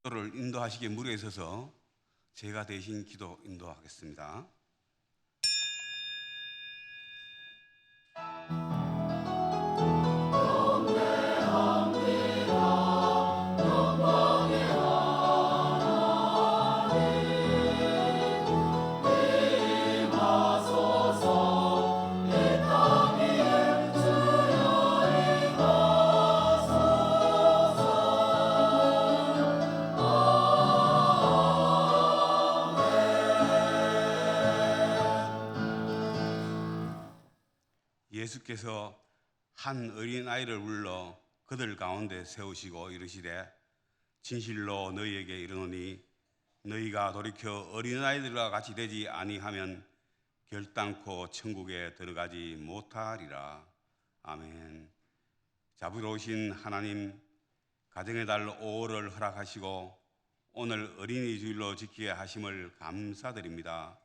기도를 인도하시기에 무리에 서서 제가 대신 기도 인도하겠습니다. 예수께서 한 어린아이를 불러 그들 가운데 세우시고 이르시되 진실로 너희에게 이르노니 너희가 돌이켜 어린아이들과 같이 되지 아니하면 결단코 천국에 들어가지 못하리라. 아멘. 자비로우신 하나님, 가정의 달 5월을 허락하시고 오늘 어린이 주일로 지키게 하심을 감사드립니다.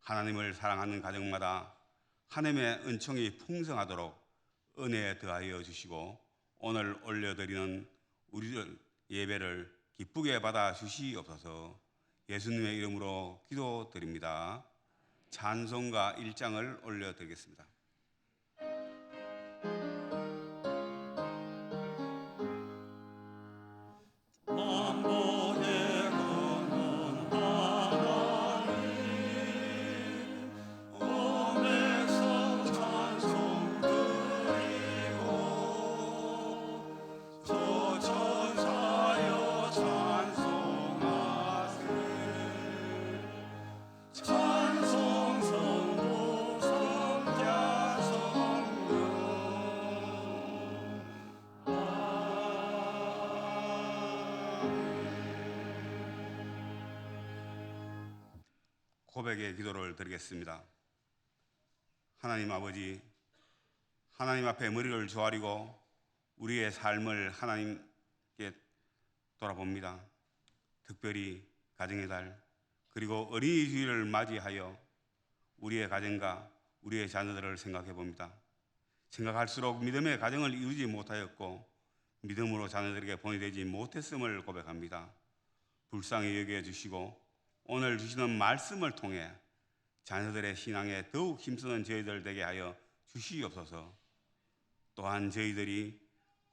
하나님을 사랑하는 가정마다 하나님의 은총이 풍성하도록 은혜 더하여 주시고 오늘 올려드리는 우리들 예배를 기쁘게 받아 주시옵소서. 예수님의 이름으로 기도드립니다. 찬송가 1장을 올려드리겠습니다. 고백의 기도를 드리겠습니다. 하나님 아버지, 하나님 앞에 머리를 조아리고 우리의 삶을 하나님께 돌아봅니다. 특별히 가정의 달 그리고 어린이 주일을 맞이하여 우리의 가정과 우리의 자녀들을 생각해 봅니다. 생각할수록 믿음의 가정을 이루지 못하였고 믿음으로 자녀들에게 본이 되지 못했음을 고백합니다. 불쌍히 여겨 주시고 오늘 주시는 말씀을 통해 자녀들의 신앙에 더욱 힘쓰는 저희들 되게 하여 주시옵소서. 또한 저희들이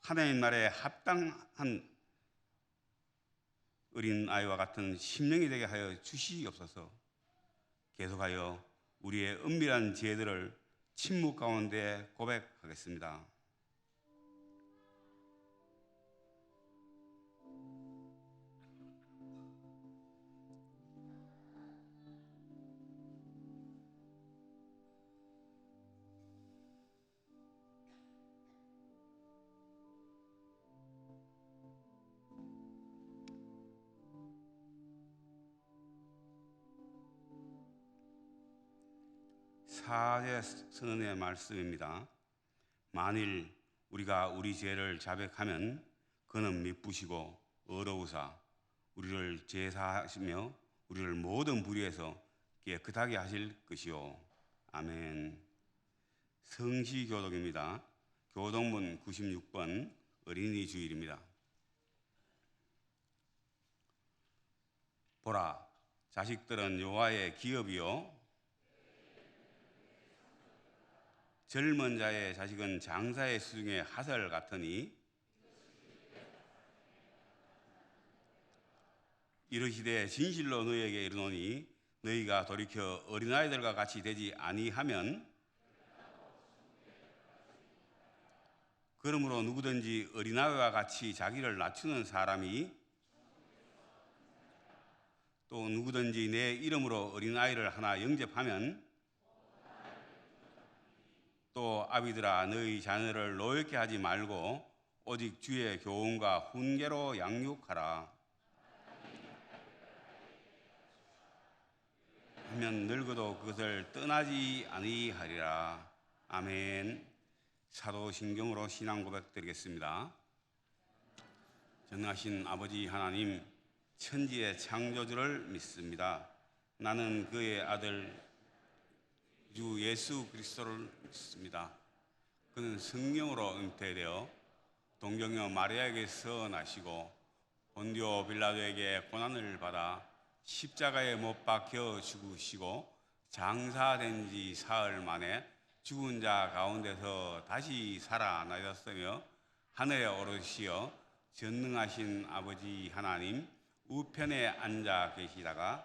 하나님 나라에 합당한 어린아이와 같은 심령이 되게 하여 주시옵소서. 계속하여 우리의 은밀한 죄들을 침묵 가운데 고백하겠습니다. 사제 선언의 말씀입니다. 만일 우리가 우리 죄를 자백하면 그는 미쁘시고 의로우사 우리를 제사하시며 우리를 모든 불의에서 깨끗하게 하실 것이요. 아멘. 성시교독입니다. 교독문 96번 어린이 주일입니다. 보라, 자식들은 여호와의 기업이요 젊은 자의 자식은 장사의 수중의 하설 같으니 이르시되 진실로 너희에게 이르노니 너희가 돌이켜 어린아이들과 같이 되지 아니하면 그러므로 누구든지 어린아이와 같이 자기를 낮추는 사람이 또 누구든지 내 이름으로 어린아이를 하나 영접하면 또 아비들아 너희 자녀를 노엽게 하지 말고 오직 주의 교훈과 훈계로 양육하라. 하면 늙어도 그것을 떠나지 아니하리라. 아멘. 사도신경으로 신앙 고백 드리겠습니다. 전능하신 아버지 하나님, 천지의 창조주를 믿습니다. 나는 그의 아들 주 예수 그리스도를 믿습니다. 그는 성령으로 잉태되어 동정녀 마리아에게서 나시고 본디오 빌라도에게 고난을 받아 십자가에 못 박혀 죽으시고 장사된 지 사흘 만에 죽은 자 가운데서 다시 살아나셨으며 하늘에 오르시어 전능하신 아버지 하나님 우편에 앉아 계시다가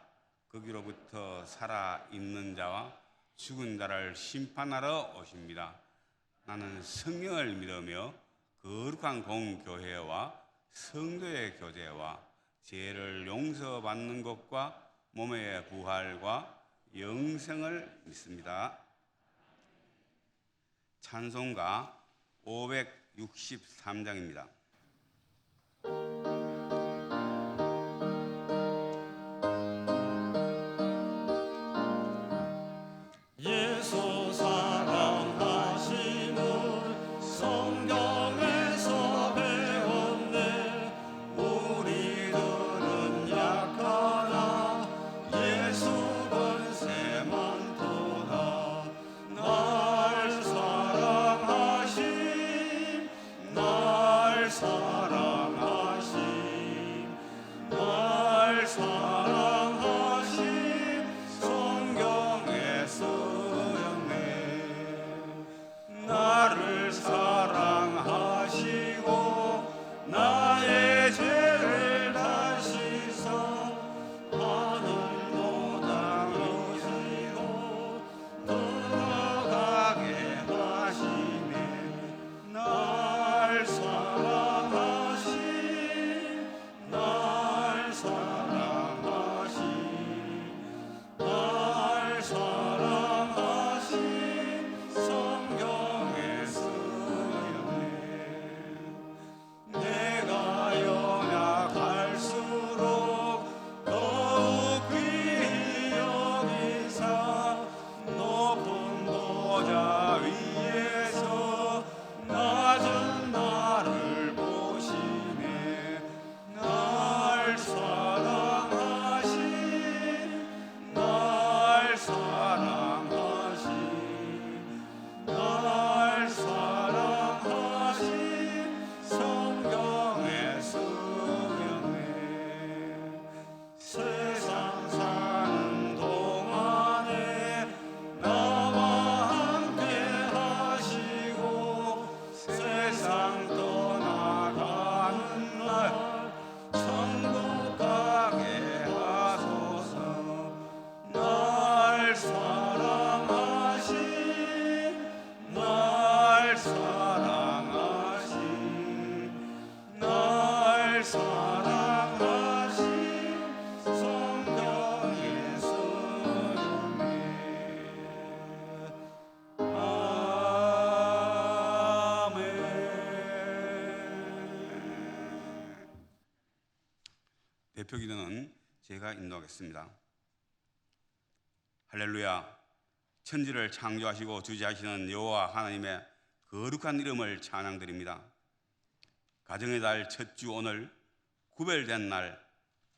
거기로부터 살아있는 자와 죽은 자를 심판하러 오십니다. 나는 성령을 믿으며 거룩한 공교회와 성도의 교제와 죄를 용서받는 것과 몸의 부활과 영생을 믿습니다. 찬송가 563장입니다. 예수 사랑하심을 성경에서 배웠네. 우리들은 약하나 예수 권세 많도다. 날 사랑하심, 날 사랑하심, 날 사랑하심 성경에 쓰였네. 나를 사랑하시고 나의 죄를 다 씻어 하늘로 당기시고 들어가게 하시네. 날 사랑하심, 날 사랑하심, 날 사랑하심 성경에 쓰였네. 내가 연약할수록 더욱 귀히 여기사 높은 보좌 위에서 낮은 나를 보시네. 날 사랑하심, 날 사랑하심, 날 사랑하심 성경에 쓰였네. 세상 사는 동안에 나와 함께 하시고 세상 떠나가는 날 천국 가게 하소서. 날 사랑하심, 날 사랑하심, 날 사랑하심 성경에 쓰였네. 아멘. 대표 기도는 제가 인도하겠습니다. 할렐루야. 천지를 창조하시고 주재하시는 여호와 하나님의 거룩한 이름을 찬양드립니다. 가정의 달 첫 주 오늘 구별된 날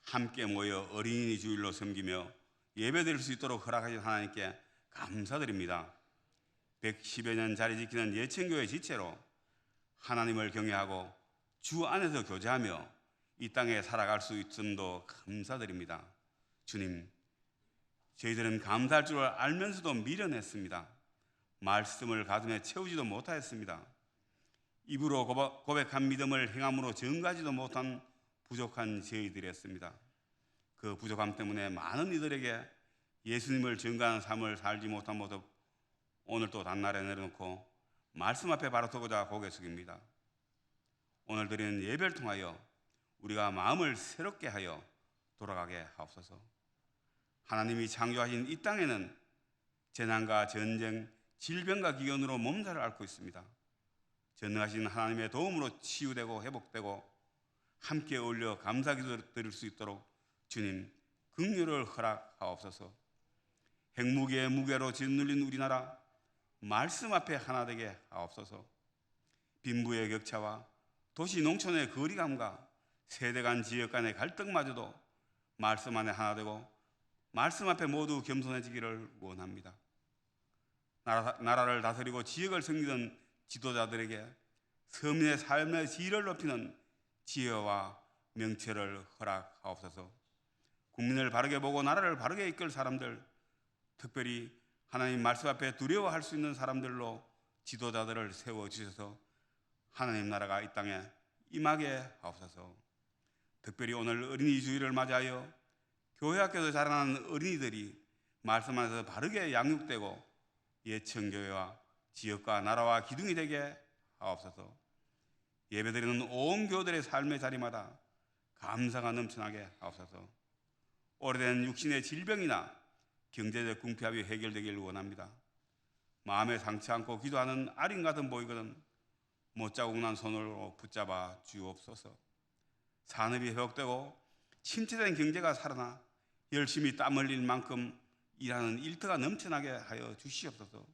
함께 모여 어린이 주일로 섬기며 예배드릴 수 있도록 허락하신 하나님께 감사드립니다. 110여 년 자리 지키는 예천교회 지체로 하나님을 경외하고 주 안에서 교제하며 이 땅에 살아갈 수 있음도 감사드립니다. 주님, 저희들은 감사할 줄 알면서도 미련했습니다. 말씀을 가슴에 채우지도 못하였습니다. 입으로 고백한 믿음을 행함으로 증거하지도 못한 부족한 저희들이었습니다. 그 부족함 때문에 많은 이들에게 예수님을 증거하는 삶을 살지 못한 모습 오늘 또 단날에 내려놓고 말씀 앞에 바로 서고자 고개 숙입니다. 오늘 드리는 예배를 통하여 우리가 마음을 새롭게 하여 돌아가게 하옵소서. 하나님이 창조하신 이 땅에는 재난과 전쟁, 질병과 기근으로 몸살을 앓고 있습니다. 전능하신 하나님의 도움으로 치유되고 회복되고 함께 어울려 감사기도 드릴 수 있도록 주님 긍휼을 허락하옵소서. 핵무기의 무게로 짓눌린 우리나라 말씀 앞에 하나 되게 하옵소서. 빈부의 격차와 도시 농촌의 거리감과 세대 간 지역 간의 갈등마저도 말씀 안에 하나 되고 말씀 앞에 모두 겸손해지기를 원합니다. 나라를 다스리고 지역을 섬기던 지도자들에게 서민의 삶의 질을 높이는 지혜와 명철을 허락하옵소서. 국민을 바르게 보고 나라를 바르게 이끌 사람들, 특별히 하나님 말씀 앞에 두려워할 수 있는 사람들로 지도자들을 세워주셔서 하나님 나라가 이 땅에 임하게 하옵소서. 특별히 오늘 어린이 주일을 맞이하여 교회 학교에서 자라나는 어린이들이 말씀 안에서 바르게 양육되고 예천교회와 지역과 나라와 기둥이 되게 하옵소서. 예배드리는 온 교들의 삶의 자리마다 감사가 넘쳐나게 하옵소서. 오래된 육신의 질병이나 경제적 궁핍이 해결되길 원합니다. 마음에 상치 않고 기도하는 아린 같은 보이거든 못자국 난 손으로 붙잡아 주옵소서. 산업이 회복되고 침체된 경제가 살아나 열심히 땀 흘릴 만큼 일하는 일터가 넘쳐나게 하여 주시옵소서.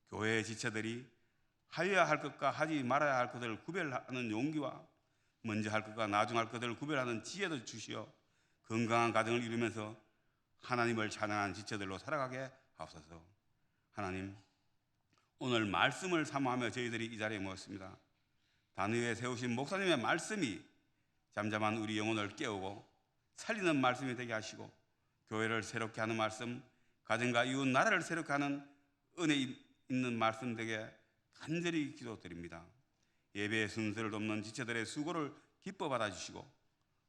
교회의 지체들이 하여야 할 것과 하지 말아야 할 것을 구별하는 용기와 먼저 할 것과 나중 할 것을 구별하는 지혜도 주시어 건강한 가정을 이루면서 하나님을 찬양하는 지체들로 살아가게 하옵소서. 하나님, 오늘 말씀을 사모하며 저희들이 이 자리에 모였습니다. 단위에 세우신 목사님의 말씀이 잠잠한 우리 영혼을 깨우고 살리는 말씀이 되게 하시고 교회를 새롭게 하는 말씀, 가정과 이웃 나라를 새롭게 하는 은혜 있는 말씀 되게 간절히 기도드립니다. 예배의 순서를 돕는 지체들의 수고를 기뻐 받아주시고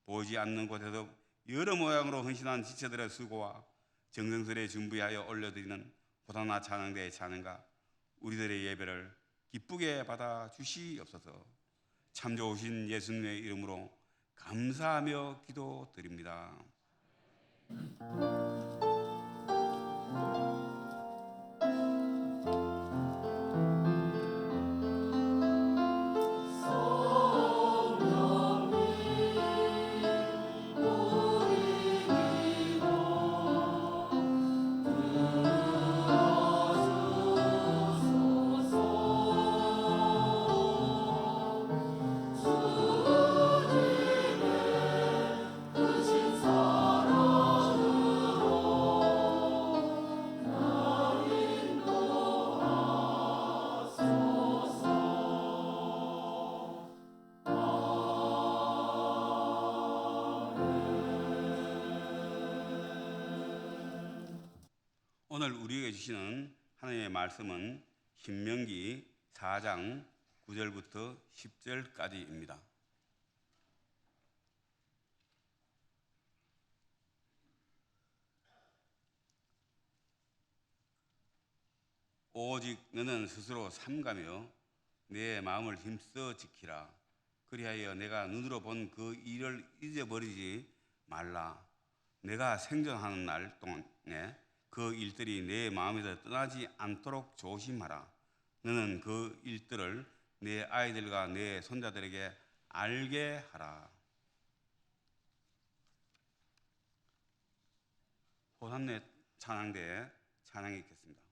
보이지 않는 곳에서 여러 모양으로 헌신한 지체들의 수고와 정성스레 준비하여 올려드리는 호사나 찬양대의 찬양과 우리들의 예배를 기쁘게 받아주시옵소서. 참 좋으신 예수님의 이름으로 감사하며 기도드립니다. 오늘 우리에게 주시는 하나님의 말씀은 신명기 4장 9절부터 10절까지입니다. 오직 너는 스스로 삼가며 내 마음을 힘써 지키라. 그리하여 내가 눈으로 본 그 일을 잊어버리지 말라. 내가 생존하는 날 동안에 그 일들이 내 마음에서 떠나지 않도록 조심하라. 너는 그 일들을 내 아이들과 내 손자들에게 알게 하라. 호산네 찬양대에 찬양이 있겠습니다.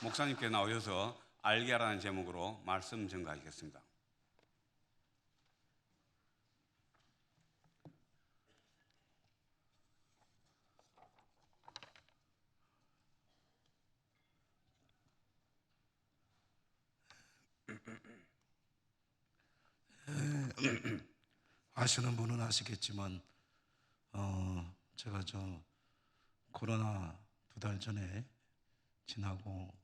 목사님께 나오셔서 알게 하라는 제목으로 말씀 전가하시겠습니다. 아시는 분은 아시겠지만 제가 코로나 2달 전에 지나고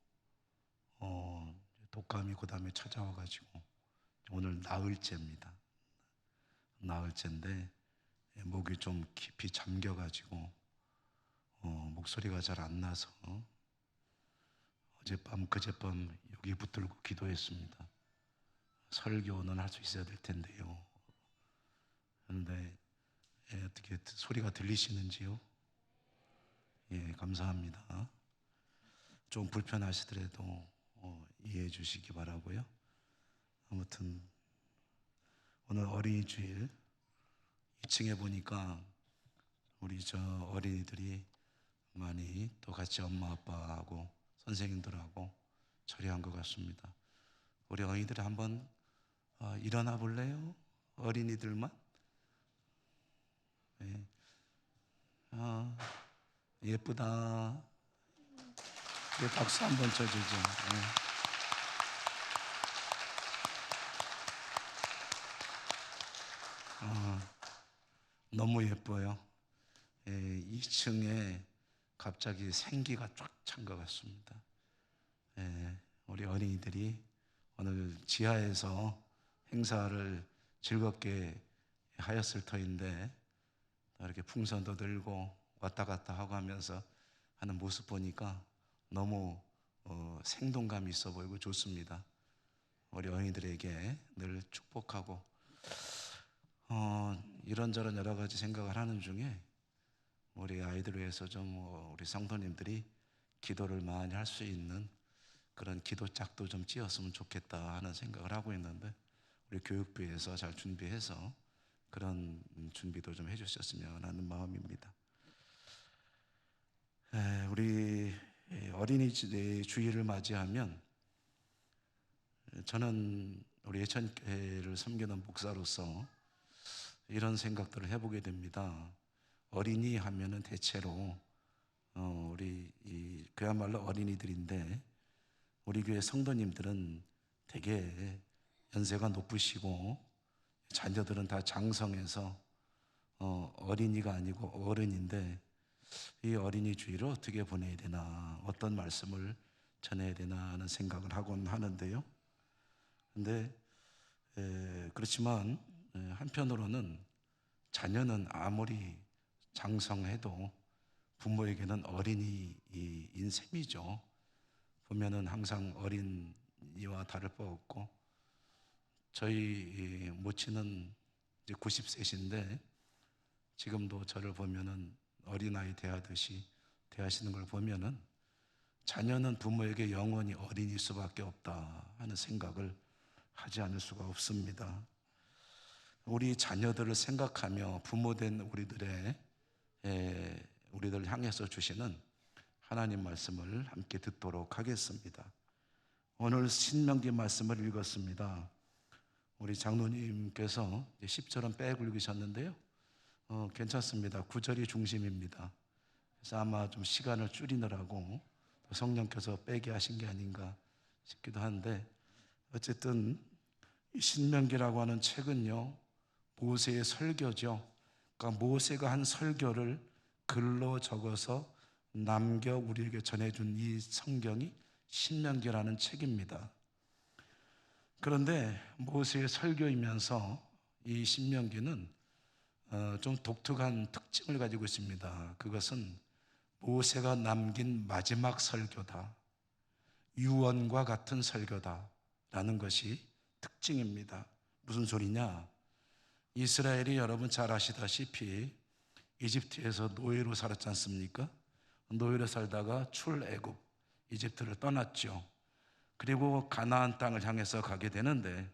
독감이 그 다음에 찾아와가지고 오늘 나흘째입니다. 나흘째인데 목이 좀 깊이 잠겨가지고 목소리가 잘 안 나서 어젯밤 그젯밤 여기 붙들고 기도했습니다. 설교는 할 수 있어야 될 텐데요. 그런데 어떻게 소리가 들리시는지요? 예, 감사합니다. 좀 불편하시더라도 이해해 주시기 바라고요. 아무튼 오늘 어린이 주일 2층에 보니까 우리 어린이들이 많이 또 같이 엄마 아빠하고 선생님들하고 처리한 것 같습니다. 우리 어린이들 한번 일어나 볼래요? 어린이들만? 네. 예쁘다. 네, 박수 한번 쳐주죠. 네. 너무 예뻐요. 2층에 갑자기 생기가 쫙 찬 것 같습니다. 우리 어린이들이 오늘 지하에서 행사를 즐겁게 하였을 터인데 이렇게 풍선도 들고 왔다 갔다 하고 하면서 하는 모습 보니까 너무 생동감이 있어 보이고 좋습니다. 우리 어린이들에게 늘 축복하고 이런저런 여러 가지 생각을 하는 중에 우리 아이들을 위해서 우리 성도님들이 기도를 많이 할 수 있는 그런 기도 짝도 좀 찌었으면 좋겠다 하는 생각을 하고 있는데 우리 교육부에서 잘 준비해서 그런 준비도 좀 해주셨으면 하는 마음입니다. 우리 어린이 주일을 맞이하면 저는 우리 예천교회를 섬기는 목사로서 이런 생각들을 해보게 됩니다. 어린이 하면은 대체로 우리 그야말로 어린이들인데 우리 교회 성도님들은 되게 연세가 높으시고 자녀들은 다 장성해서 어린이가 아니고 어른인데 이 어린이 주일을 어떻게 보내야 되나, 어떤 말씀을 전해야 되나 하는 생각을 하곤 하는데요. 근데 그렇지만 한편으로는 자녀는 아무리 장성해도 부모에게는 어린이인 셈이죠. 보면은 항상 어린이와 다를 바 없고 저희 모친은 이제 90세신데 지금도 저를 보면은 어린아이 대하듯이 대하시는 걸 보면은 자녀는 부모에게 영원히 어린일 수밖에 없다 하는 생각을 하지 않을 수가 없습니다. 우리 자녀들을 생각하며 부모된 우리들 향해서 주시는 하나님 말씀을 함께 듣도록 하겠습니다. 오늘 신명기 말씀을 읽었습니다. 우리 장로님께서 10절은 빼고 읽으셨는데요. 괜찮습니다. 9절이 중심입니다. 그래서 아마 좀 시간을 줄이느라고 성령께서 빼게 하신 게 아닌가 싶기도 한데 어쨌든 이 신명기라고 하는 책은요 모세의 설교죠. 그러니까 모세가 한 설교를 글로 적어서 남겨 우리에게 전해준 이 성경이 신명기라는 책입니다. 그런데 모세의 설교이면서 이 신명기는 좀 독특한 특징을 가지고 있습니다. 그것은 모세가 남긴 마지막 설교다, 유언과 같은 설교다라는 것이 특징입니다. 무슨 소리냐? 이스라엘이 여러분 잘 아시다시피 이집트에서 노예로 살았지 않습니까? 노예로 살다가 출애굽 이집트를 떠났죠. 그리고 가나안 땅을 향해서 가게 되는데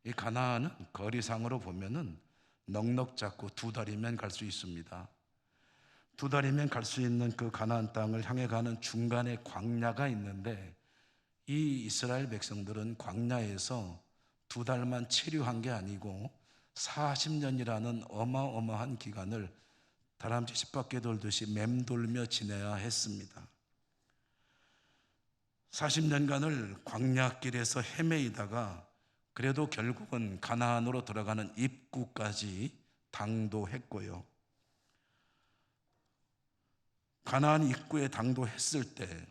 이 가나안은 거리상으로 보면은 넉넉 잡고 2달이면 갈 수 있습니다. 2달이면 갈 수 있는 그 가나안 땅을 향해 가는 중간에 광야가 있는데 이 이스라엘 백성들은 광야에서 2달만 체류한 게 아니고 40년이라는 어마어마한 기간을 다람쥐 쳇바퀴 돌듯이 맴돌며 지내야 했습니다. 40년간을 광야길에서 헤매이다가 그래도 결국은 가나안으로 들어가는 입구까지 당도했고요. 가나안 입구에 당도했을 때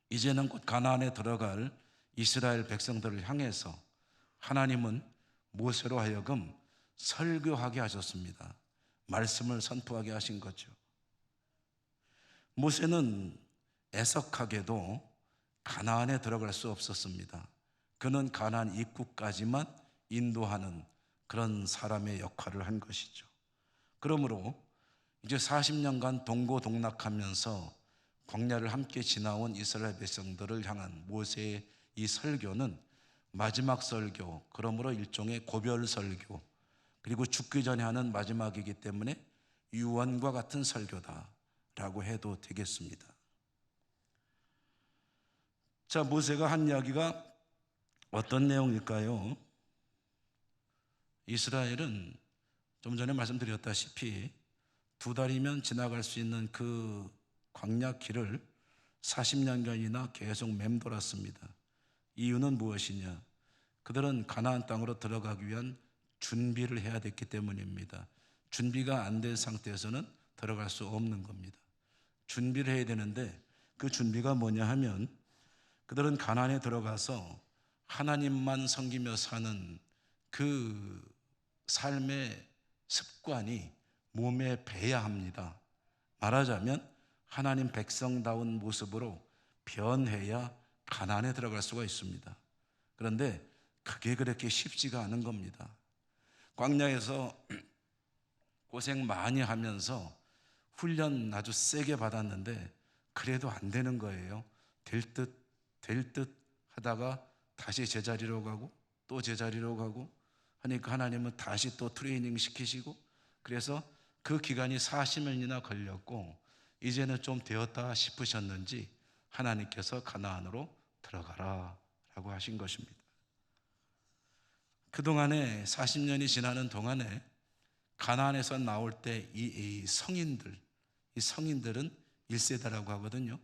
이제는 곧 가나안에 들어갈 이스라엘 백성들을 향해서 하나님은 모세로 하여금 설교하게 하셨습니다. 말씀을 선포하게 하신 거죠. 모세는 애석하게도 가나안에 들어갈 수 없었습니다. 그는 가나안 입구까지만 인도하는 그런 사람의 역할을 한 것이죠. 그러므로 이제 40년간 동고동락하면서 광야를 함께 지나온 이스라엘 백성들을 향한 모세의 이 설교는 마지막 설교, 그러므로 일종의 고별 설교, 그리고 죽기 전에 하는 마지막이기 때문에 유언과 같은 설교다라고 해도 되겠습니다. 자, 모세가 한 이야기가 어떤 내용일까요? 이스라엘은 좀 전에 말씀드렸다시피 2달이면 지나갈 수 있는 그 광야 길을 40년간이나 계속 맴돌았습니다. 이유는 무엇이냐? 그들은 가나안 땅으로 들어가기 위한 준비를 해야 됐기 때문입니다. 준비가 안 된 상태에서는 들어갈 수 없는 겁니다. 준비를 해야 되는데 그 준비가 뭐냐 하면 그들은 가나안에 들어가서 하나님만 섬기며 사는 그 삶의 습관이 몸에 배야 합니다. 말하자면 하나님 백성다운 모습으로 변해야 가나안에 들어갈 수가 있습니다. 그런데 그게 그렇게 쉽지가 않은 겁니다. 광야에서 고생 많이 하면서 훈련 아주 세게 받았는데 그래도 안 되는 거예요. 될 듯 하다가 다시 제자리로 가고 또 제자리로 가고 하니까 하나님은 다시 또 트레이닝 시키시고, 그래서 그 기간이 40년이나 걸렸고 이제는 좀 되었다 싶으셨는지 하나님께서 가나안으로 들어가라 라고 하신 것입니다. 그동안에 40년이 지나는 동안에 가나안에서 나올 때 이 성인들은 1세대라고 하거든요.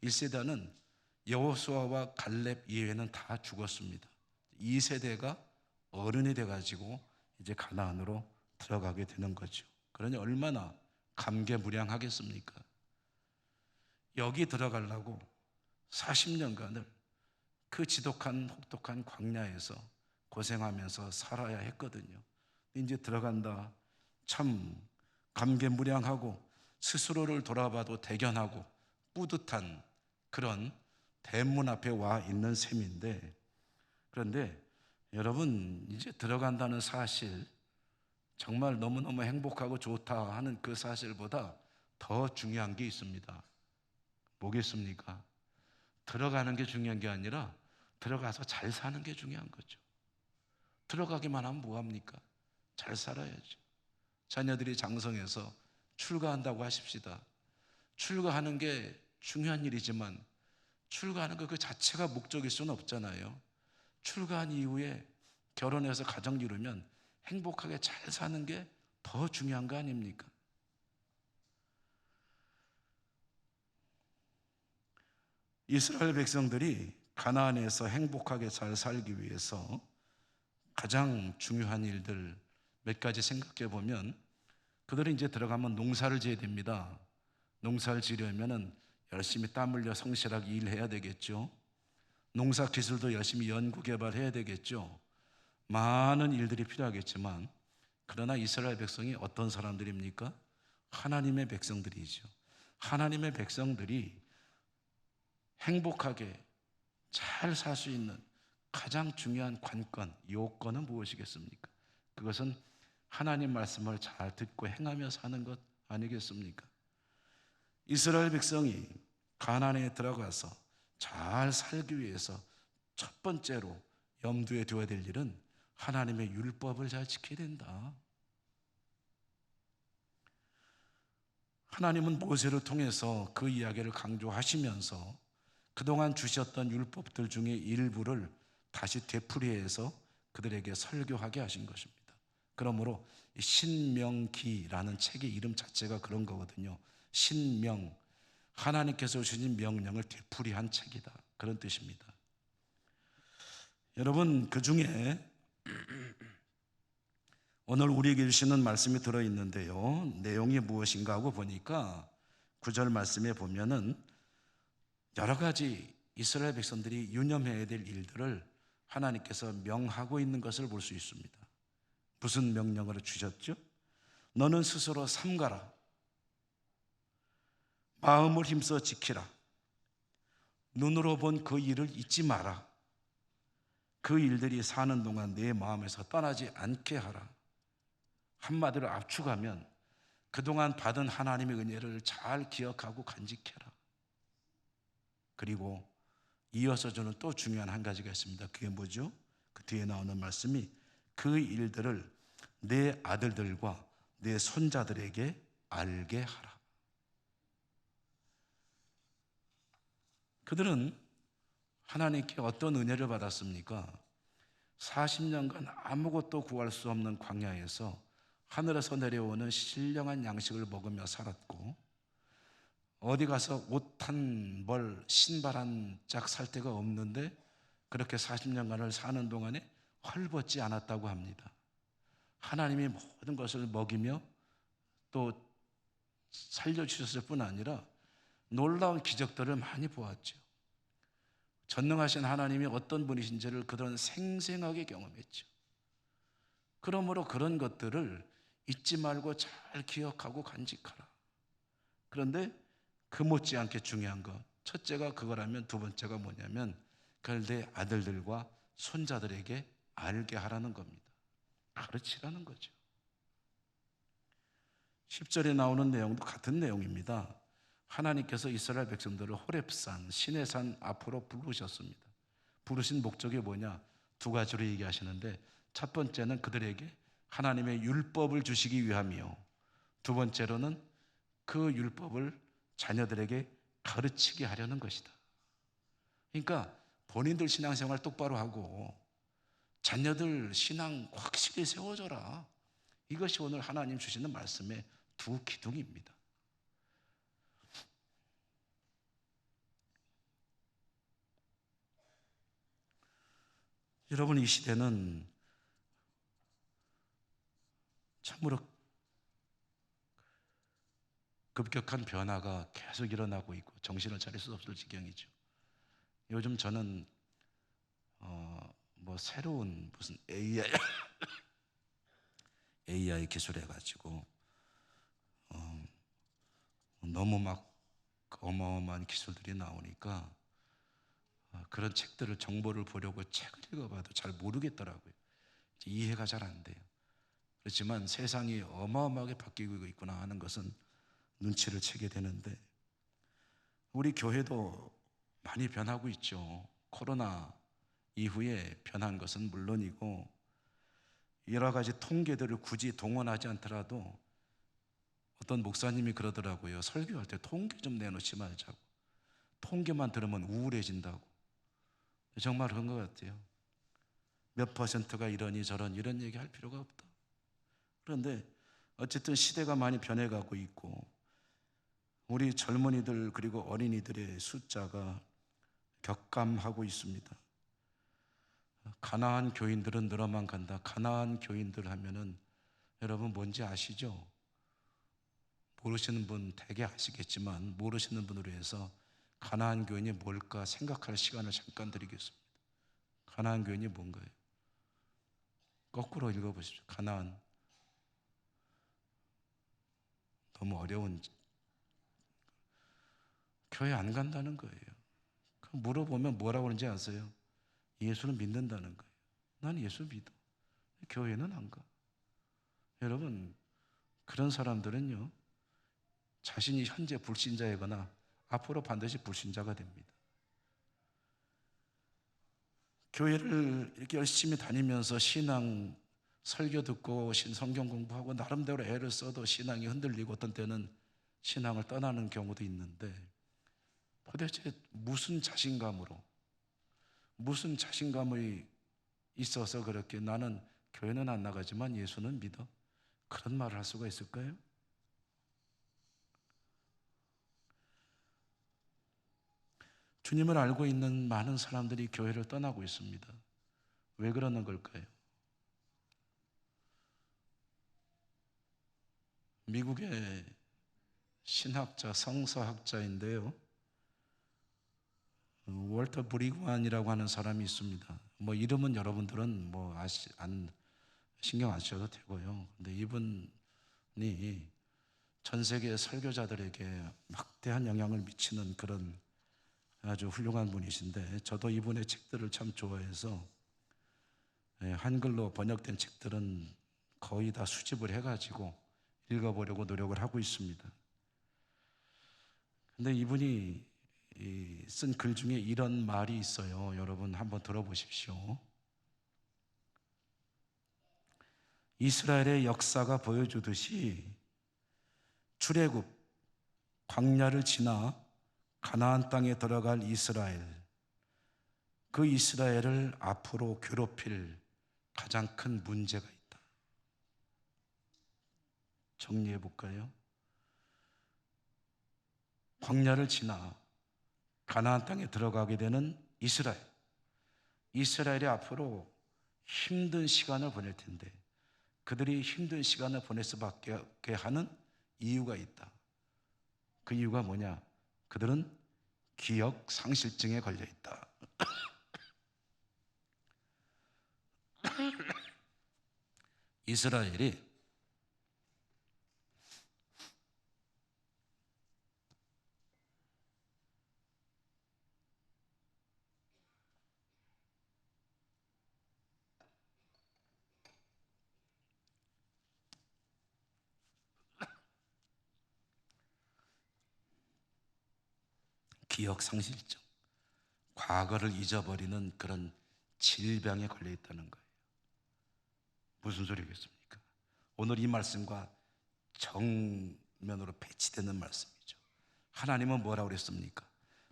1세대는 여호수아와 갈렙 이외에는 다 죽었습니다. 2세대가 어른이 돼가지고 이제 가나안으로 들어가게 되는 거죠. 그러니 얼마나 감개무량하겠습니까? 여기 들어가려고 40년간을 그 지독한 혹독한 광야에서 고생하면서 살아야 했거든요. 이제 들어간다. 참 감개무량하고 스스로를 돌아봐도 대견하고 뿌듯한 그런 대문 앞에 와 있는 셈인데, 그런데 여러분 이제 들어간다는 사실, 정말 너무너무 행복하고 좋다 하는 그 사실보다 더 중요한 게 있습니다. 뭐겠습니까? 들어가는 게 중요한 게 아니라 들어가서 잘 사는 게 중요한 거죠. 들어가기만 하면 뭐합니까? 잘 살아야죠. 자녀들이 장성해서 출가한다고 하십시다. 출가하는 게 중요한 일이지만 출가하는 것 그 자체가 목적일 수는 없잖아요. 출가한 이후에 결혼해서 가정 이루면 행복하게 잘 사는 게 더 중요한 거 아닙니까? 이스라엘 백성들이 가나안에서 행복하게 잘 살기 위해서 가장 중요한 일들 몇 가지 생각해 보면, 그들은 이제 들어가면 농사를 지어야 됩니다. 농사를 지려면 열심히 땀 흘려 성실하게 일해야 되겠죠. 농사 기술도 열심히 연구 개발해야 되겠죠. 많은 일들이 필요하겠지만, 그러나 이스라엘 백성이 어떤 사람들입니까? 하나님의 백성들이죠. 하나님의 백성들이 행복하게 잘 살 수 있는 가장 중요한 관건, 요건은 무엇이겠습니까? 그것은 하나님 말씀을 잘 듣고 행하며 사는 것 아니겠습니까? 이스라엘 백성이 가나안에 들어가서 잘 살기 위해서 첫 번째로 염두에 둬야 될 일은 하나님의 율법을 잘 지켜야 된다. 하나님은 모세를 통해서 그 이야기를 강조하시면서 그동안 주셨던 율법들 중에 일부를 다시 되풀이해서 그들에게 설교하게 하신 것입니다. 그러므로 신명기라는 책의 이름 자체가 그런 거거든요. 신명, 하나님께서 주신 명령을 되풀이한 책이다, 그런 뜻입니다. 여러분, 그 중에 오늘 우리에게 주시는 말씀이 들어있는데요, 내용이 무엇인가 하고 보니까 9절 말씀에 보면은 여러 가지 이스라엘 백성들이 유념해야 될 일들을 하나님께서 명하고 있는 것을 볼 수 있습니다. 무슨 명령을 주셨죠? 너는 스스로 삼가라, 마음을 힘써 지키라, 눈으로 본 그 일을 잊지 마라, 그 일들이 사는 동안 내 마음에서 떠나지 않게 하라. 한마디로 압축하면 그동안 받은 하나님의 은혜를 잘 기억하고 간직해라. 그리고 이어서 저는 또 중요한 한 가지가 있습니다. 그게 뭐죠? 그 뒤에 나오는 말씀이 그 일들을 내 아들들과 내 손자들에게 알게 하라. 그들은 하나님께 어떤 은혜를 받았습니까? 40년간 아무것도 구할 수 없는 광야에서 하늘에서 내려오는 신령한 양식을 먹으며 살았고, 어디 가서 옷 한 벌, 신발 한 짝 살 데가 없는데 그렇게 40년간을 사는 동안에 헐벗지 않았다고 합니다. 하나님이 모든 것을 먹이며 또 살려주셨을 뿐 아니라 놀라운 기적들을 많이 보았죠. 전능하신 하나님이 어떤 분이신지를 그들은 생생하게 경험했죠. 그러므로 그런 것들을 잊지 말고 잘 기억하고 간직하라. 그런데 그 못지않게 중요한 것, 첫째가 그거라면 두 번째가 뭐냐면 그걸 내 아들들과 손자들에게 알게 하라는 겁니다. 가르치라는 거죠. 10절에 나오는 내용도 같은 내용입니다. 하나님께서 이스라엘 백성들을 호렙산, 신의 산 앞으로 부르셨습니다. 부르신 목적이 뭐냐? 두 가지로 얘기하시는데, 첫 번째는 그들에게 하나님의 율법을 주시기 위함이요, 두 번째로는 그 율법을 자녀들에게 가르치게 하려는 것이다. 그러니까 본인들 신앙생활 똑바로 하고 자녀들 신앙 확실히 세워줘라. 이것이 오늘 하나님 주시는 말씀의 두 기둥입니다. 여러분, 이 시대는 참으로 급격한 변화가 계속 일어나고 있고 정신을 차릴 수 없을 지경이죠. 요즘 저는 새로운 무슨 AI 기술해 가지고 너무 막 어마어마한 기술들이 나오니까 그런 책들을, 정보를 보려고 책을 읽어봐도 잘 모르겠더라고요. 이해가 잘 안 돼요. 그렇지만 세상이 어마어마하게 바뀌고 있구나 하는 것은 눈치를 채게 되는데, 우리 교회도 많이 변하고 있죠. 코로나 이후에 변한 것은 물론이고, 여러 가지 통계들을 굳이 동원하지 않더라도 어떤 목사님이 그러더라고요. 설교할 때 통계 좀 내놓지 말자고. 통계만 들으면 우울해진다고. 정말 그런 것 같아요. 몇 퍼센트가 이러니 저러니 이런 얘기 할 필요가 없다. 그런데 어쨌든 시대가 많이 변해가고 있고, 우리 젊은이들 그리고 어린이들의 숫자가 격감하고 있습니다. 가나안 교인들은 늘어만 간다. 가나안 교인들 하면은 여러분 뭔지 아시죠? 모르시는 분 대개 아시겠지만, 모르시는 분으로 해서 가나안 교인이 뭘까 생각할 시간을 잠깐 드리겠습니다. 가나안 교인이 뭔가요? 거꾸로 읽어보십시오. 가나안. 너무 어려운, 교회 안 간다는 거예요. 물어보면 뭐라고 하는지 아세요? 예수를 믿는다는 거예요. 난 예수 믿어. 교회는 안 가. 여러분, 그런 사람들은요, 자신이 현재 불신자이거나 앞으로 반드시 불신자가 됩니다. 교회를 이렇게 열심히 다니면서 신앙 설교 듣고 성경 공부하고 나름대로 애를 써도 신앙이 흔들리고 어떤 때는 신앙을 떠나는 경우도 있는데, 도대체 무슨 자신감으로, 무슨 자신감이 있어서 그렇게 나는 교회는 안 나가지만 예수는 믿어? 그런 말을 할 수가 있을까요? 주님을 알고 있는 많은 사람들이 교회를 떠나고 있습니다. 왜 그러는 걸까요? 미국의 신학자, 성서학자인데요, 월터 브리그만이라고 하는 사람이 있습니다. 뭐 이름은 여러분들은 뭐 신경 안 쓰셔도 되고요. 근데 이분이 전 세계 설교자들에게 막대한 영향을 미치는 그런 아주 훌륭한 분이신데, 저도 이분의 책들을 참 좋아해서 한글로 번역된 책들은 거의 다 수집을 해가지고 읽어보려고 노력을 하고 있습니다. 근데 이분이 쓴 글 중에 이런 말이 있어요. 여러분 한번 들어보십시오. 이스라엘의 역사가 보여주듯이 출애굽, 광야를 지나 가나안 땅에 들어갈 이스라엘, 그 이스라엘을 앞으로 괴롭힐 가장 큰 문제가 있다. 정리해 볼까요? 광야를 지나 가나안 땅에 들어가게 되는 이스라엘이 앞으로 힘든 시간을 보낼 텐데, 그들이 힘든 시간을 보낼 수밖에 하는 이유가 있다. 그 이유가 뭐냐? 그들은 기억 상실증에 걸려 있다. 이스라엘이 기억 상실증, 과거를 잊어버리는 그런 질병에 걸려 있다는 거예요. 무슨 소리겠습니까? 오늘 이 말씀과 정면으로 배치되는 말씀이죠. 하나님은 뭐라고 그랬습니까?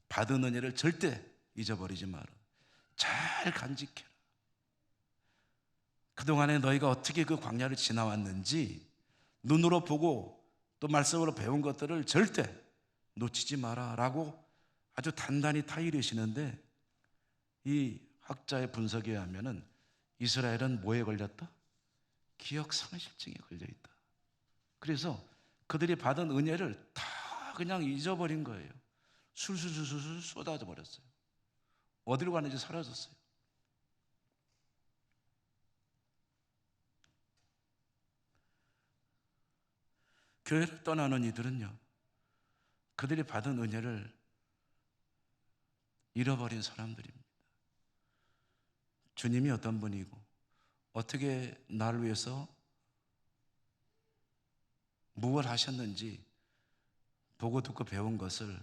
받은 은혜를 절대 잊어버리지 마라. 잘 간직해라. 그동안에 너희가 어떻게 그 광야를 지나왔는지 눈으로 보고 또 말씀으로 배운 것들을 절대 놓치지 마라 라고 아주 단단히 타이르시는데, 이 학자의 분석에 의하면 이스라엘은 뭐에 걸렸다? 기억 상실증에 걸려 있다. 그래서 그들이 받은 은혜를 다 그냥 잊어버린 거예요. 술술술술 쏟아져 버렸어요. 어디로 가는지 사라졌어요. 교회를 떠나는 이들은요, 그들이 받은 은혜를 잃어버린 사람들입니다. 주님이 어떤 분이고 어떻게 나를 위해서 무엇을 하셨는지 보고 듣고 배운 것을,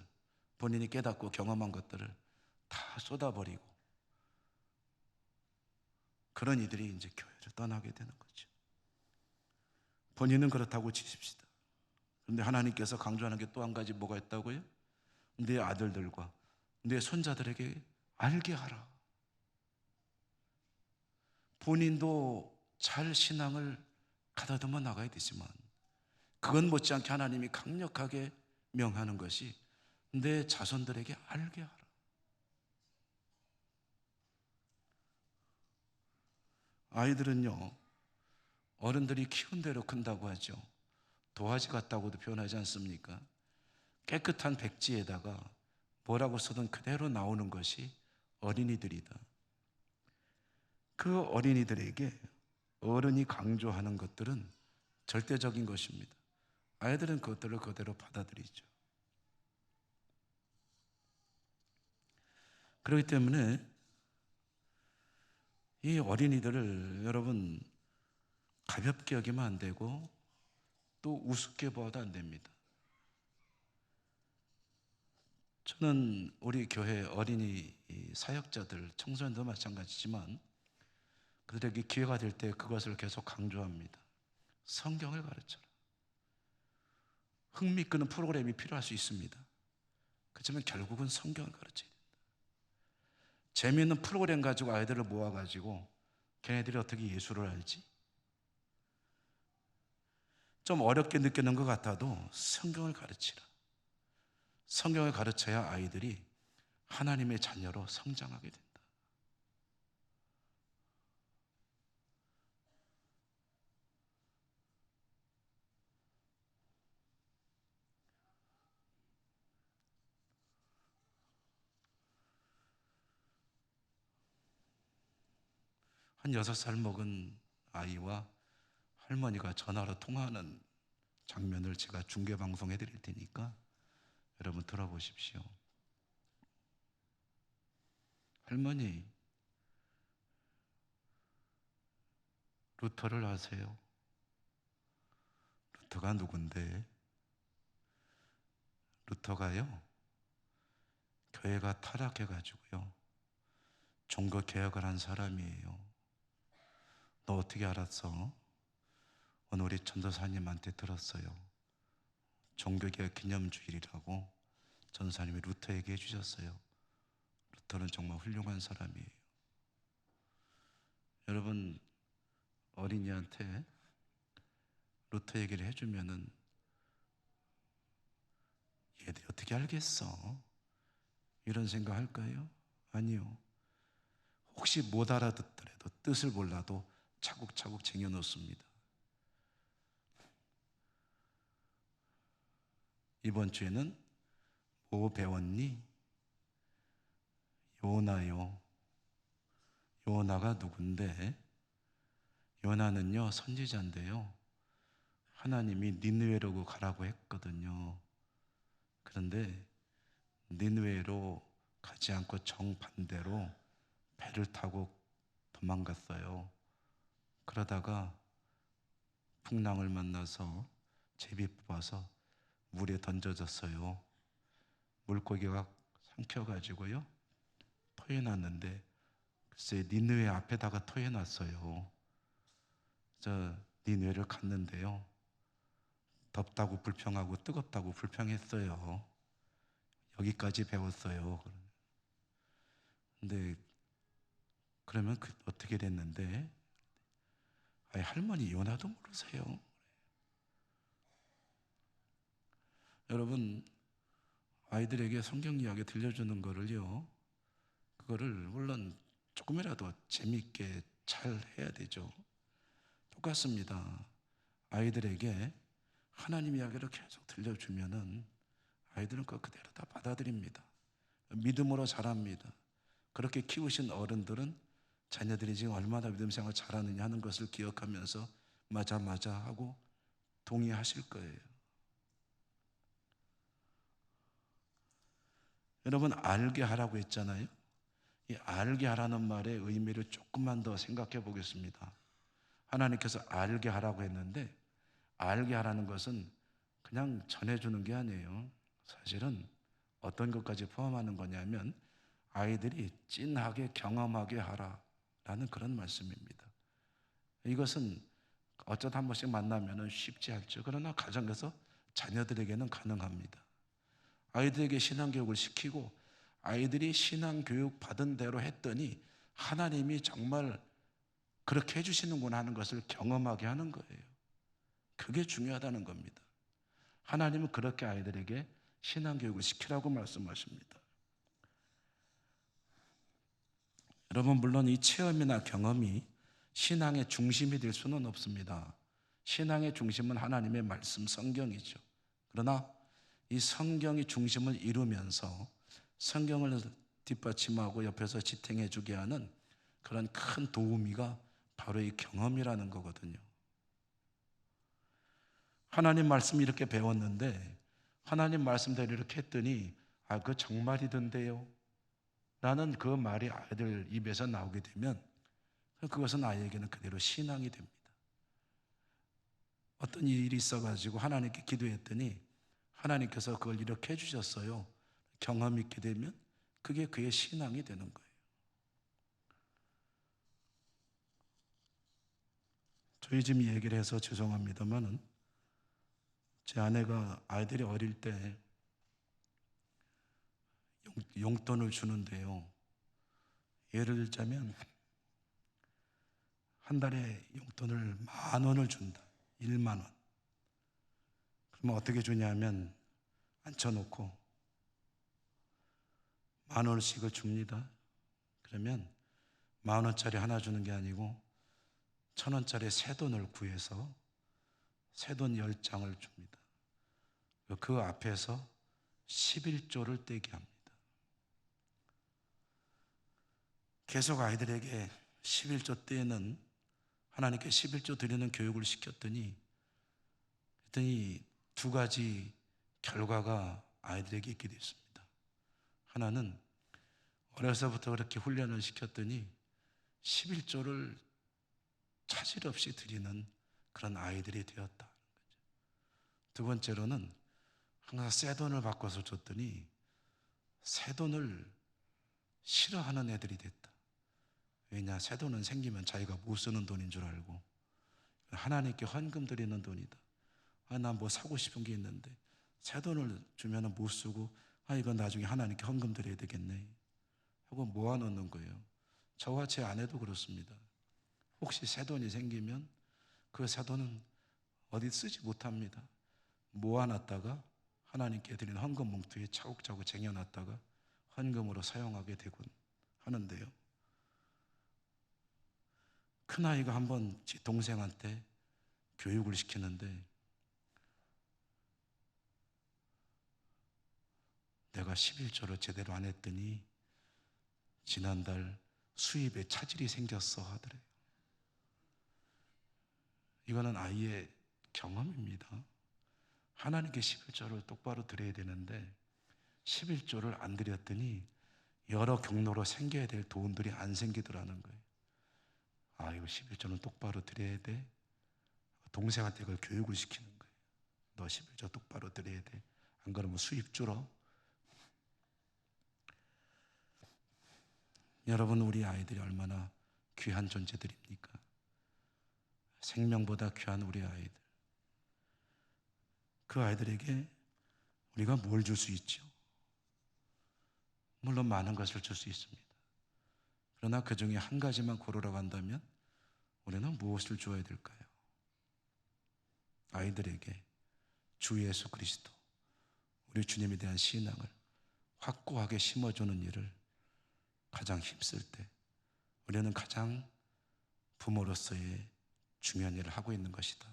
본인이 깨닫고 경험한 것들을 다 쏟아버리고, 그런 이들이 이제 교회를 떠나게 되는 거죠. 본인은 그렇다고 치십시다. 그런데 하나님께서 강조하는 게 또 한 가지 뭐가 있다고요? 내 아들들과 내 손자들에게 알게 하라. 본인도 잘 신앙을 가다듬어 나가야 되지만, 그건 못지않게 하나님이 강력하게 명하는 것이 내 자손들에게 알게 하라. 아이들은요, 어른들이 키운 대로 큰다고 하죠. 도화지 같다고도 표현하지 않습니까? 깨끗한 백지에다가 뭐라고 써든 그대로 나오는 것이 어린이들이다. 그 어린이들에게 어른이 강조하는 것들은 절대적인 것입니다. 아이들은 그것들을 그대로 받아들이죠. 그렇기 때문에 이 어린이들을 여러분 가볍게 여기면 안 되고 또 우습게 봐도 안 됩니다. 저는 우리 교회 어린이 사역자들, 청소년도 마찬가지지만 그들에게 기회가 될 때 그것을 계속 강조합니다. 성경을 가르쳐라. 흥미끄는 프로그램이 필요할 수 있습니다. 그렇지만 결국은 성경을 가르쳐야 된다. 재미있는 프로그램 가지고 아이들을 모아가지고 걔네들이 어떻게 예수를 알지? 좀 어렵게 느끼는 것 같아도 성경을 가르치라. 성경을 가르쳐야 아이들이 하나님의 자녀로 성장하게 된다. 한 6살 먹은 아이와 할머니가 전화로 통화하는 장면을 제가 중계 방송해 드릴 테니까 여러분 들어보십시오. 할머니, 루터를 아세요? 루터가 누군데? 루터가요, 교회가 타락해가지고요, 종교 개혁을 한 사람이에요. 너 어떻게 알았어? 오늘 우리 전도사님한테 들었어요. 종교개혁 기념주일이라고 전도사님이 루터 얘기해 주셨어요. 루터는 정말 훌륭한 사람이에요. 여러분, 어린이한테 루터 얘기를 해주면은 얘들이 어떻게 알겠어? 이런 생각 할까요? 아니요. 혹시 못 알아듣더라도 뜻을 몰라도 차곡차곡 쟁여놓습니다. 이번 주에는 뭐 배웠니? 요나요. 요나가 누군데? 요나는요, 선지자인데요, 하나님이 니느웨로 가라고 했거든요. 그런데 니느웨로 가지 않고 정반대로 배를 타고 도망갔어요. 그러다가 풍랑을 만나서 제비 뽑아서 물에 던져졌어요. 물고기가 삼켜가지고요, 토해놨는데, 글쎄 니느웨 앞에다가 토해놨어요. 저 니느웨를 갔는데요, 덥다고 불평하고 뜨겁다고 불평했어요. 여기까지 배웠어요. 근데 그러면 어떻게 됐는데? 아니, 할머니 요나도 모르세요? 여러분, 아이들에게 성경 이야기 들려주는 거를요, 그거를 물론 조금이라도 재미있게 잘 해야 되죠. 똑같습니다. 아이들에게 하나님 이야기를 계속 들려주면은 아이들은 그거 그대로 다 받아들입니다. 믿음으로 자랍니다. 그렇게 키우신 어른들은 자녀들이 지금 얼마나 믿음 생활 잘하느냐 하는 것을 기억하면서 맞아 하고 동의하실 거예요. 여러분, 알게 하라고 했잖아요. 이 알게 하라는 말의 의미를 조금만 더 생각해 보겠습니다. 하나님께서 알게 하라고 했는데, 알게 하라는 것은 그냥 전해주는 게 아니에요. 사실은 어떤 것까지 포함하는 거냐면 아이들이 찐하게 경험하게 하라라는 그런 말씀입니다. 이것은 어쩌다 한 번씩 만나면 쉽지 않죠. 그러나 가정에서 자녀들에게는 가능합니다. 아이들에게 신앙교육을 시키고 아이들이 신앙교육 받은 대로 했더니 하나님이 정말 그렇게 해주시는구나 하는 것을 경험하게 하는 거예요. 그게 중요하다는 겁니다. 하나님은 그렇게 아이들에게 신앙교육을 시키라고 말씀하십니다. 여러분, 물론 이 체험이나 경험이 신앙의 중심이 될 수는 없습니다. 신앙의 중심은 하나님의 말씀, 성경이죠. 그러나 이 성경이 중심을 이루면서 성경을 뒷받침하고 옆에서 지탱해 주게 하는 그런 큰 도우미가 바로 이 경험이라는 거거든요. 하나님 말씀 이렇게 배웠는데 하나님 말씀대로 이렇게 했더니 그거 정말이던데요 라는 그 말이 아이들 입에서 나오게 되면 그것은 아이에게는 그대로 신앙이 됩니다. 어떤 일이 있어가지고 하나님께 기도했더니 하나님께서 그걸 이렇게 해주셨어요. 경험이 있게 되면 그게 그의 신앙이 되는 거예요. 저희 집 얘기를 해서 죄송합니다만은 제 아내가 아이들이 어릴 때 용돈을 주는데요. 예를 들자면 한 달에 용돈을 10,000원을 준다. 10,000원. 그러면 어떻게 주냐면 앉혀놓고 10,000원씩을 줍니다. 그러면 10,000원짜리 하나 주는 게 아니고 1,000원짜리 새돈을 구해서 새돈 10장을 줍니다. 그 앞에서 11조를 떼게 합니다. 계속 아이들에게 11조 때는 하나님께 11조 드리는 교육을 시켰더니 두 가지 결과가 아이들에게 있게 됐습니다. 하나는 어려서부터 그렇게 훈련을 시켰더니 11조를 차질 없이 드리는 그런 아이들이 되었다. 두 번째로는 항상 새 돈을 바꿔서 줬더니 새 돈을 싫어하는 애들이 됐다. 왜냐? 새 돈은 생기면 자기가 못 쓰는 돈인 줄 알고 하나님께 헌금 드리는 돈이다. 나 뭐 사고 싶은 게 있는데 새 돈을 주면 못 쓰고 이건 나중에 하나님께 헌금 드려야 되겠네 하고 모아놓는 거예요. 저와 제 아내도 그렇습니다. 혹시 새 돈이 생기면 그 새 돈은 어디 쓰지 못합니다. 모아놨다가 하나님께 드리는 헌금 봉투에 차곡차곡 쟁여놨다가 헌금으로 사용하게 되곤 하는데요. 큰아이가 한번 제 동생한테 교육을 시키는데 내가 11조를 제대로 안 했더니 지난달 수입에 차질이 생겼어 하더래요. 이거는 아이의 경험입니다. 하나님께 11조를 똑바로 드려야 되는데 11조를 안 드렸더니 여러 경로로 생겨야 될 돈들이 안 생기더라는 거예요. 이거 11조는 똑바로 드려야 돼. 동생한테 그걸 교육을 시키는 거예요. 너 11조 똑바로 드려야 돼. 안 그러면 수입 줄어. 여러분, 우리 아이들이 얼마나 귀한 존재들입니까? 생명보다 귀한 우리 아이들. 그 아이들에게 우리가 뭘 줄 수 있죠? 물론 많은 것을 줄 수 있습니다. 그러나 그 중에 한 가지만 고르라고 한다면 우리는 무엇을 주어야 될까요? 아이들에게 주 예수 그리스도, 우리 주님에 대한 신앙을 확고하게 심어주는 일을 가장 힘쓸 때 우리는 가장 부모로서의 중요한 일을 하고 있는 것이다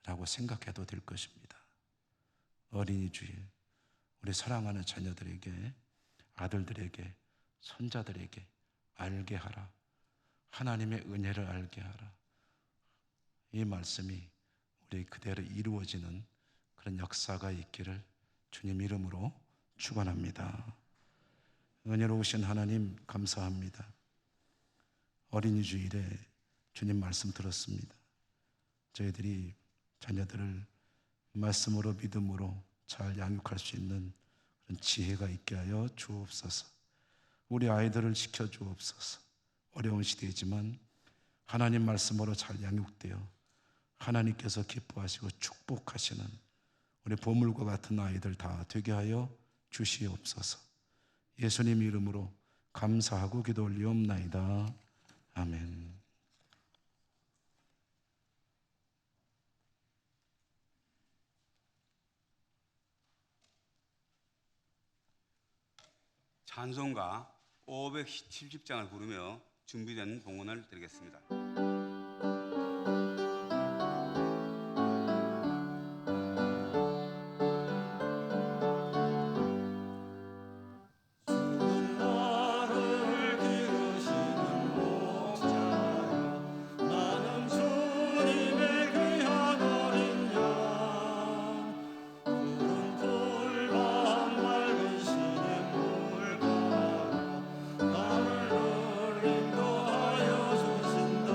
라고 생각해도 될 것입니다. 어린이 주일 우리 사랑하는 자녀들에게, 아들들에게, 손자들에게 알게 하라. 하나님의 은혜를 알게 하라. 이 말씀이 우리 그대로 이루어지는 그런 역사가 있기를 주님 이름으로 축원합니다. 은혜로우신 하나님 감사합니다. 어린이 주일에 주님 말씀 들었습니다. 저희들이 자녀들을 말씀으로 믿음으로 잘 양육할 수 있는 그런 지혜가 있게 하여 주옵소서. 우리 아이들을 지켜주옵소서. 어려운 시대이지만 하나님 말씀으로 잘 양육되어 하나님께서 기뻐하시고 축복하시는 우리 보물과 같은 아이들 다 되게 하여 주시옵소서. 예수님 이름으로 감사하고 기도 올리옵나이다. 아멘. 찬송가 570장을 부르며 준비된 봉헌을 드리겠습니다. 나를 기르시는 목자야 나는 주님의 귀한 어린 양 푸른 풀밭 맑은 시냇물 가라 나를 늘 인도하여 주신다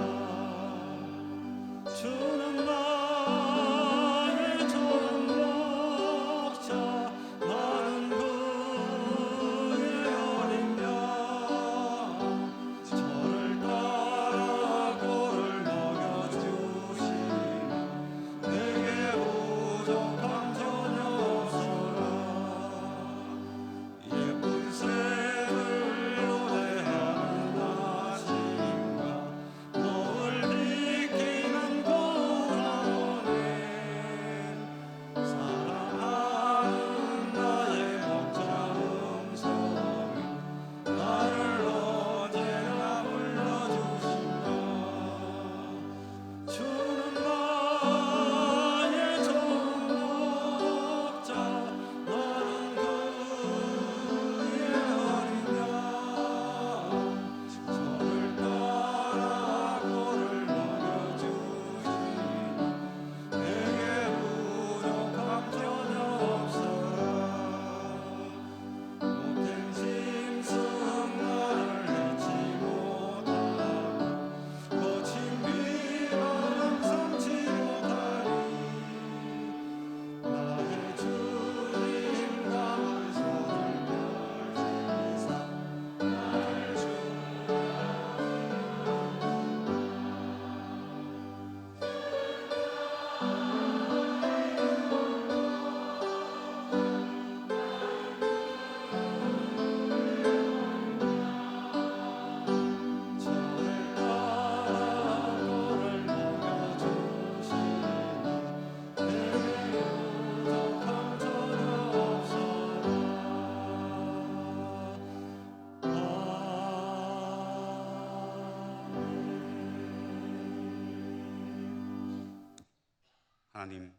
하나님,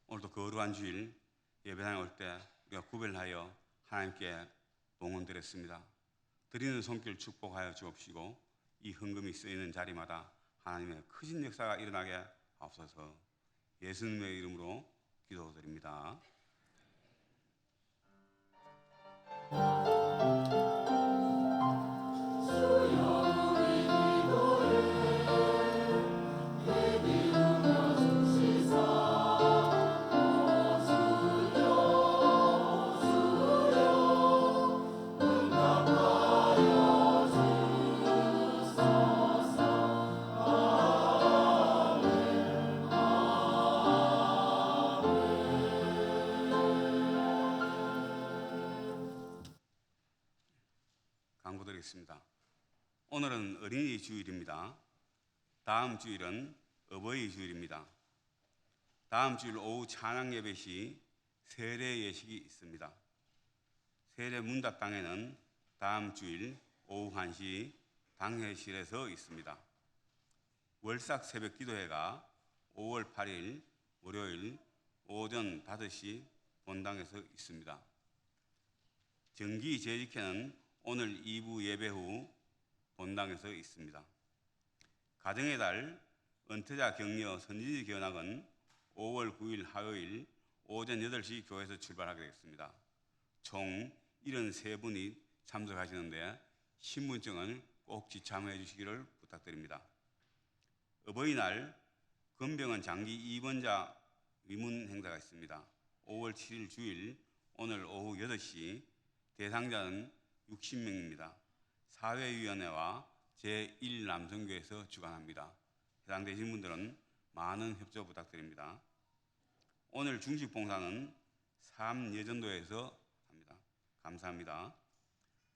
오늘도 거룩한 주일 예배당에 올 때 우리가 구별하여 하나님께 동원드렸습니다. 드리는 손길 축복하여 주옵시고 이 헌금이 쓰이는 자리마다 하나님의 크신 역사가 일어나게 하옵소서. 예수님의 이름으로 기도드립니다. 강구드리겠습니다. 오늘은 어린이 주일입니다. 다음 주일은 어버이 주일입니다. 다음 주일 오후 찬양 예배 시 세례 예식이 있습니다. 세례 문답당에는 다음 주일 오후 1시 당회실에서 있습니다. 월삭 새벽 기도회가 5월 8일 월요일 오전 5시 본당에서 있습니다. 정기 재직회는 오늘 2부 예배 후 본당에서 있습니다. 가정의 달 은퇴자 격려 선지지 견학은 5월 9일 화요일 오전 8시 교회에서 출발하게 되겠습니다. 총 73분이 참석하시는데 신분증을 꼭 지참해 주시기를 부탁드립니다. 어버이날 건병원 장기 입원자 위문 행사가 있습니다. 5월 7일 주일 오늘 오후 8시 대상자는 60명입니다. 사회위원회와 제1남성교회에서 주관합니다. 해당되신 분들은 많은 협조 부탁드립니다. 오늘 중식 봉사는 삼예전도에서 합니다. 감사합니다.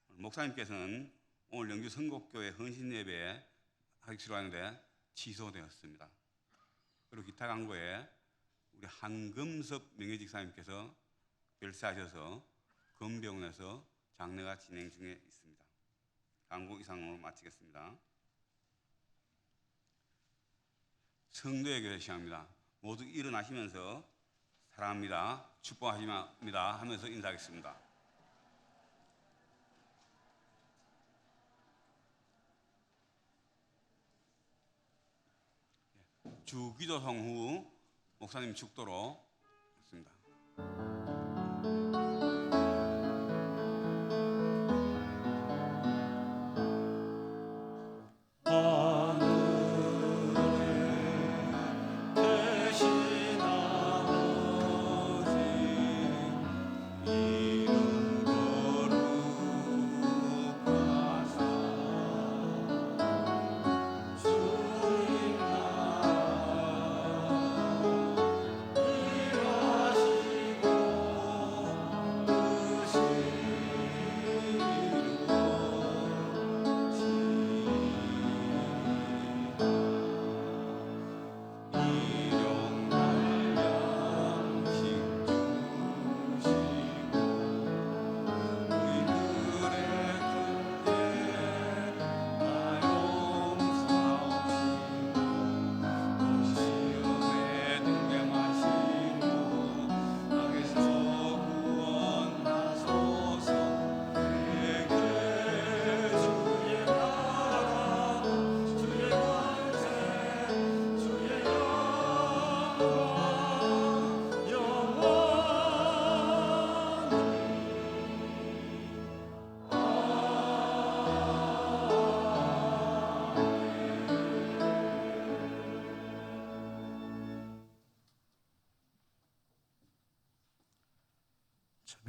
목사님께서는 오늘 영주 선곡교회 헌신예배에 하시기로 하는데 취소되었습니다. 그리고 기타 강고에 우리 한금섭 명예직사님께서 별세하셔서 건병원에서 장례가 진행 중에 있습니다. 강고 이상으로 마치겠습니다. 성도의 교회 시간입니다. 모두 일어나시면서 사랑합니다, 축복하십니다 하면서 인사하겠습니다. 주기도성 후 목사님 축도로 있습니다.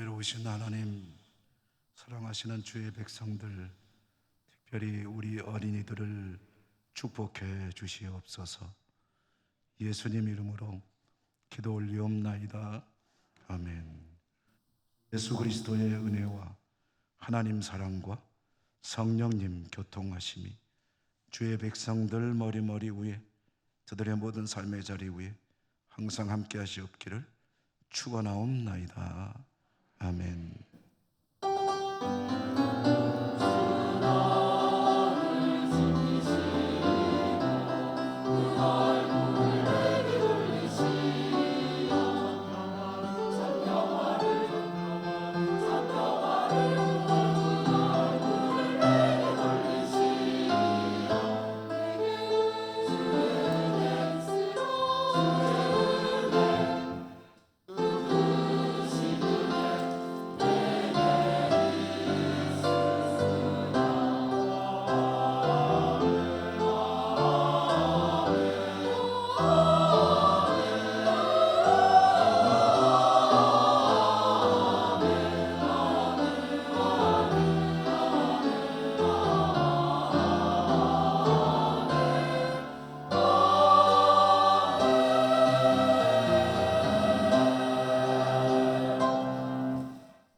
자비로우신 하나님, 사랑하시는 주의 백성들, 특별히 우리 어린이들을 축복해 주시옵소서. 예수님 이름으로 기도 올리옵나이다. 아멘. 예수 그리스도의 은혜와 하나님 사랑과 성령님 교통하심이 주의 백성들 머리 위에, 저들의 모든 삶의 자리 위에 항상 함께 하시옵기를 축원하옵나이다. 아멘.